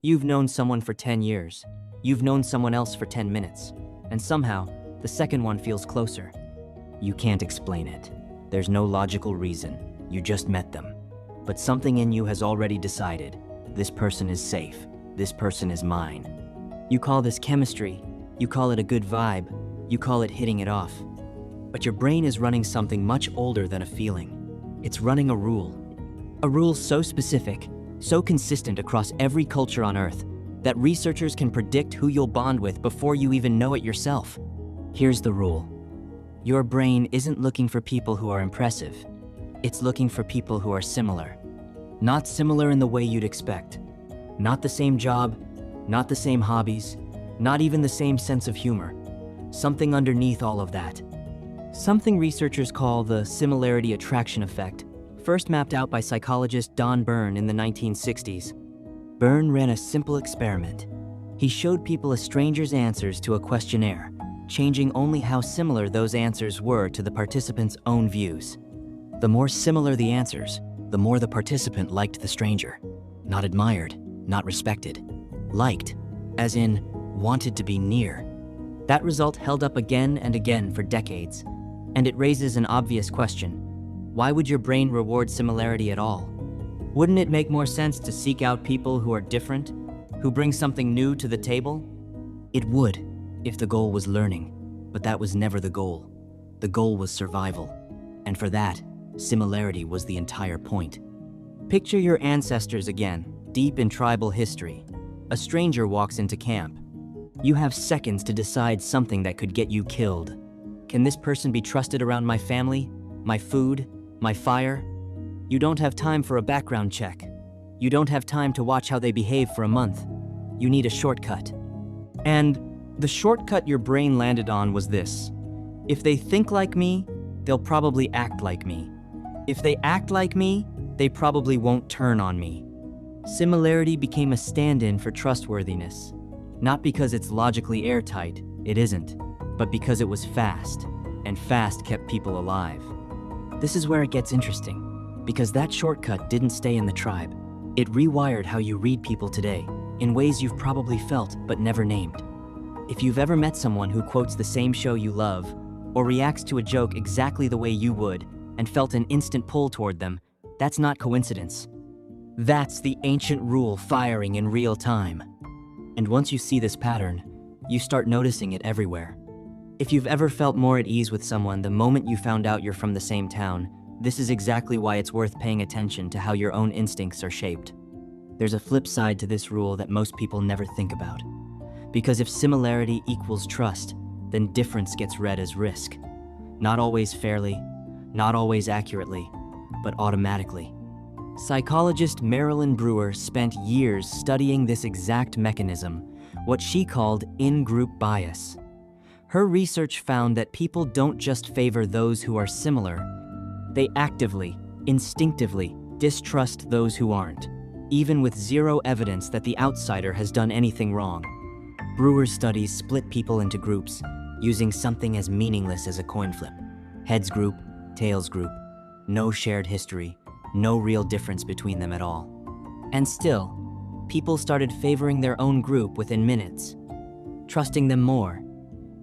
You've known someone for 10 years. You've known someone else for 10 minutes. And somehow, the second one feels closer. You can't explain it. There's no logical reason. You just met them. But something in you has already decided, this person is safe. This person is mine. You call this chemistry. You call it a good vibe. You call it hitting it off. But your brain is running something much older than a feeling. It's running a rule. A rule so specific, so consistent across every culture on Earth, that researchers can predict who you'll bond with before you even know it yourself. Here's the rule. Your brain isn't looking for people who are impressive. It's looking for people who are similar. Not similar in the way you'd expect. Not the same job, not the same hobbies, not even the same sense of humor. Something underneath all of that. Something researchers call the similarity-attraction effect, first mapped out by psychologist Donn Byrne in the 1960s. Byrne ran a simple experiment. He showed people a stranger's answers to a questionnaire, changing only how similar those answers were to the participants' own views. The more similar the answers, the more the participant liked the stranger. Not admired, not respected. Liked, as in wanted to be near. That result held up again and again for decades. And it raises an obvious question. Why would your brain reward similarity at all? Wouldn't it make more sense to seek out people who are different, who bring something new to the table? It would, if the goal was learning, but that was never the goal. The goal was survival. And for that, similarity was the entire point. Picture your ancestors again, deep in tribal history. A stranger walks into camp. You have seconds to decide something that could get you killed. Can this person be trusted around my family, my food, my fire? You don't have time for a background check. You don't have time to watch how they behave for a month. You need a shortcut. And the shortcut your brain landed on was this. If they think like me, they'll probably act like me. If they act like me, they probably won't turn on me. Similarity became a stand-in for trustworthiness. Not because it's logically airtight, it isn't, but because it was fast, and fast kept people alive. This is where it gets interesting, because that shortcut didn't stay in the tribe. It rewired how you read people today, in ways you've probably felt but never named. If you've ever met someone who quotes the same show you love, or reacts to a joke exactly the way you would, and felt an instant pull toward them, that's not coincidence. That's the ancient rule firing in real time. And once you see this pattern, you start noticing it everywhere. If you've ever felt more at ease with someone the moment you found out you're from the same town, this is exactly why it's worth paying attention to how your own instincts are shaped. There's a flip side to this rule that most people never think about. Because if similarity equals trust, then difference gets read as risk. Not always fairly, not always accurately, but automatically. Psychologist Marilyn Brewer spent years studying this exact mechanism, what she called in-group bias. Her research found that people don't just favor those who are similar. They actively, instinctively distrust those who aren't, even with zero evidence that the outsider has done anything wrong. Brewer's studies split people into groups, using something as meaningless as a coin flip. Heads group, tails group. No shared history, no real difference between them at all. And still, people started favoring their own group within minutes, trusting them more,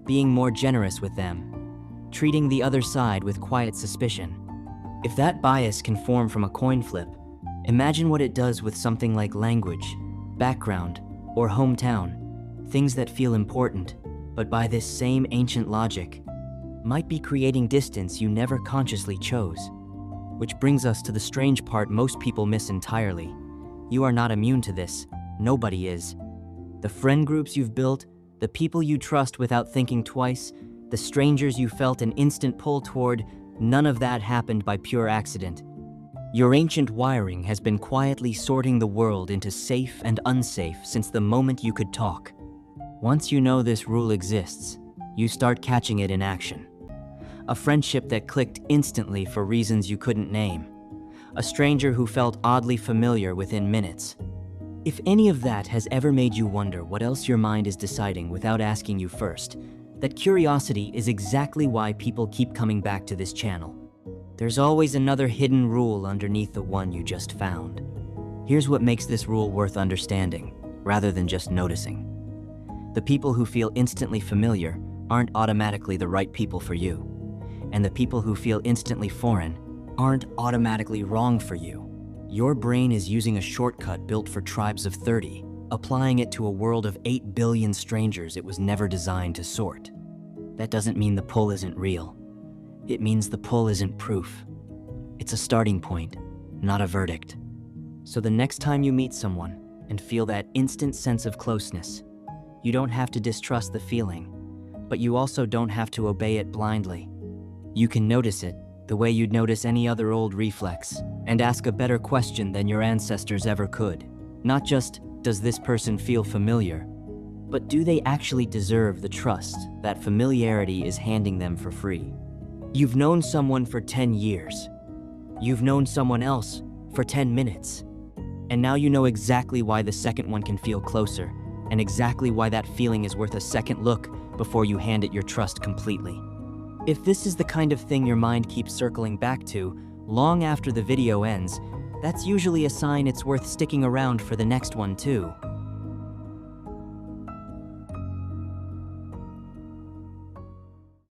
being more generous with them, treating the other side with quiet suspicion. If that bias can form from a coin flip, imagine what it does with something like language, background, or hometown, things that feel important, but by this same ancient logic, might be creating distance you never consciously chose. Which brings us to the strange part most people miss entirely. You are not immune to this. Nobody is. The friend groups you've built, the people you trust without thinking twice, the strangers you felt an instant pull toward, none of that happened by pure accident. Your ancient wiring has been quietly sorting the world into safe and unsafe since the moment you could talk. Once you know this rule exists, you start catching it in action. A friendship that clicked instantly for reasons you couldn't name. A stranger who felt oddly familiar within minutes. If any of that has ever made you wonder what else your mind is deciding without asking you first, that curiosity is exactly why people keep coming back to this channel. There's always another hidden rule underneath the one you just found. Here's what makes this rule worth understanding. rather than just noticing. The people who feel instantly familiar aren't automatically the right people for you. And the people who feel instantly foreign aren't automatically wrong for you. Your brain is using a shortcut built for tribes of 30, applying it to a world of 8 billion strangers it was never designed to sort. That doesn't mean the pull isn't real. It means the pull isn't proof. It's a starting point, not a verdict. So the next time you meet someone and feel that instant sense of closeness, you don't have to distrust the feeling, but you also don't have to obey it blindly. You can notice it the way you'd notice any other old reflex and ask a better question than your ancestors ever could. Not just, does this person feel familiar, but do they actually deserve the trust that familiarity is handing them for free? You've known someone for 10 years. You've known someone else for 10 minutes. And now you know exactly why the second one can feel closer, and exactly why that feeling is worth a second look before you hand it your trust completely. If this is the kind of thing your mind keeps circling back to long after the video ends, that's usually a sign it's worth sticking around for the next one too.